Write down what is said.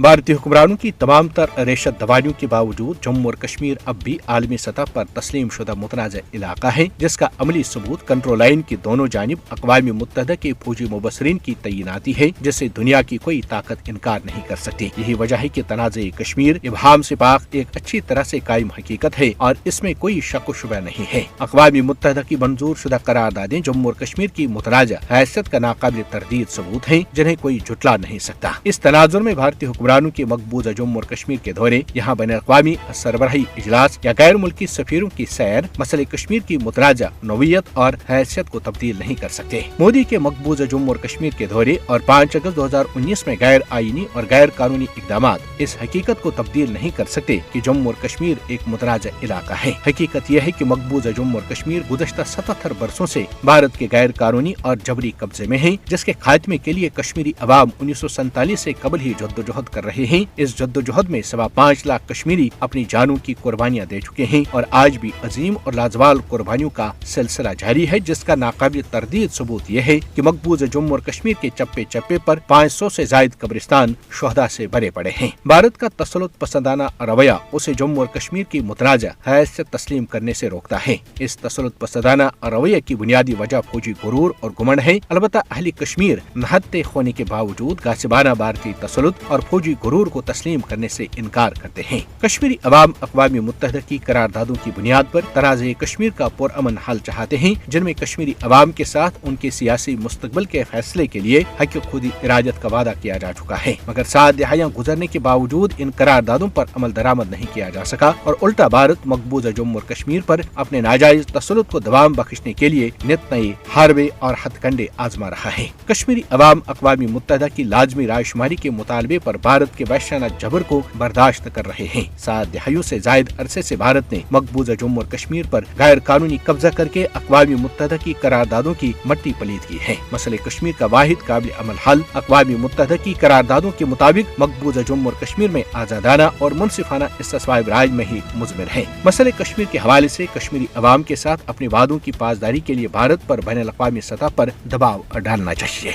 भारतीय हुक्मरानों की तमाम तर रेशत दवाइयों के बावजूद जम्मू और कश्मीर अब भी आलमी सतह पर तस्लीम शुदा मुतनाज़ा इलाका है, जिसका अमली सबूत कंट्रोल लाइन की दोनों जानिब अक़वाम मुत्तहिदा के फौजी मुबसरीन की तैनाती है, जिससे दुनिया की कोई ताकत इनकार नहीं कर सकती। यही वजह है कि तनाज़े कश्मीर इबहाम से पाक एक अच्छी तरह से कायम हकीकत है और इसमें कोई शक व शुबह नहीं है। अक़वाम मुत्तहिदा की मंजूर शुदा करारदादें जम्मू और कश्मीर की मुतनाज़ा हैसियत का नाकाबिल तरदीद सबूत है, जिन्हें कोई झुटला नहीं सकता। इस तनाजुर में भारतीय हुक्मरानों के मकबूजा जम्मू और कश्मीर के दौरे, यहाँ बैन अक़वामी सरबराही इजलास या गैर मुल्की सफीरों की सैर मसले कश्मीर की मुतनाज़ा नौइयत और हैसियत को तब्दील नहीं कर सकते। मोदी के मकबूजा जम्मू और कश्मीर के दौरे और 5 अगस्त 2019 में गैर आईनी और गैर कानूनी इक़दामात इस हकीकत को तब्दील नहीं कर सकते कि जम्मू और कश्मीर एक मुतनाज़ा इलाका है। हकीकत यह है कि मकबूजा जम्मू और कश्मीर गुज़श्ता 77 बरसों से भारत के गैर कानूनी और जबरी कब्जे में है, जिसके खात्मे के लिए कश्मीरी अवाम 1947 से कबल ही जद्दोजहद कर रहे हैं। इस जद्दोजहद में 5.25 लाख कश्मीरी अपनी जानों की कुर्बानियां दे चुके हैं और आज भी अजीम और लाजवाल कुर्बानियों का सिलसिला जारी है, जिसका नाकाबिल तरदीद सबूत यह है कि मकबूजा जम्मू और कश्मीर के चप्पे चप्पे पर 500 से जायद कब्रिस्तान शोहदा से भरे पड़े हैं। भारत का तसल्लुत पसंदाना रवैया उसे जम्मू और कश्मीर की मुतनाज़ा हैसियत तस्लीम करने से रोकता है। इस तसल्लुत पसंदाना रवैये की बुनियादी वजह फौजी गुरूर और गुमंड है। अलबत्ता अहली कश्मीर नहत्ते होने के बावजूद गासिबाना भारतीय तसल्लुत और फौजी गुरूर को तस्लीम करने से इनकार करते हैं। कश्मीरी अवाम अक़वाम मुत्तहिदा की करारदादों की बुनियाद पर तनाज़े कश्मीर का पुरअमन हल चाहते हैं, जिनमें कश्मीरी अवाम के साथ उनके सियासी मुस्तकबिल के फैसले के लिए हक खुदी इरादत का वादा किया जा चुका है, मगर 7 दिहाइयां गुजरने के बावजूद इन करारदादों पर अमल दरामद नहीं किया जा सका और उल्टा भारत मकबूजा जम्मू और कश्मीर पर अपने नाजायज तसल्लुत को दवाम बख्शने के लिए नित नए हारबे और हथकंडे आजमा रहा है। कश्मीरी अवाम अक़वाम मुत्तहिदा की लाजमी रायशुमारी के मुतालबे पर भारत के वहशाना जबर को बर्दाश्त कर रहे हैं। 7 दिहाइयों से जायद अरसे से भारत ने मकबूजा जम्मू और कश्मीर पर गैर कानूनी कब्जा करके अक़वाम मुत्तहिदा की करारदादों की मट्टी पलीद की है। मसले कश्मीर का वाहिद काबिल अमल हल अक़वाम मुत्तहिदा की करारदादों के मुताबिक मकबूजा जम्मू और कश्मीर में आजादाना और मुनसिफाना इस्तिस्वाब राज में ही मुज़मिर है। मसले कश्मीर के हवाले से कश्मीरी अवाम के साथ अपने वादों की पासदारी के लिए भारत पर बैनुल अक़वामी सतह पर दबाव डालना चाहिए।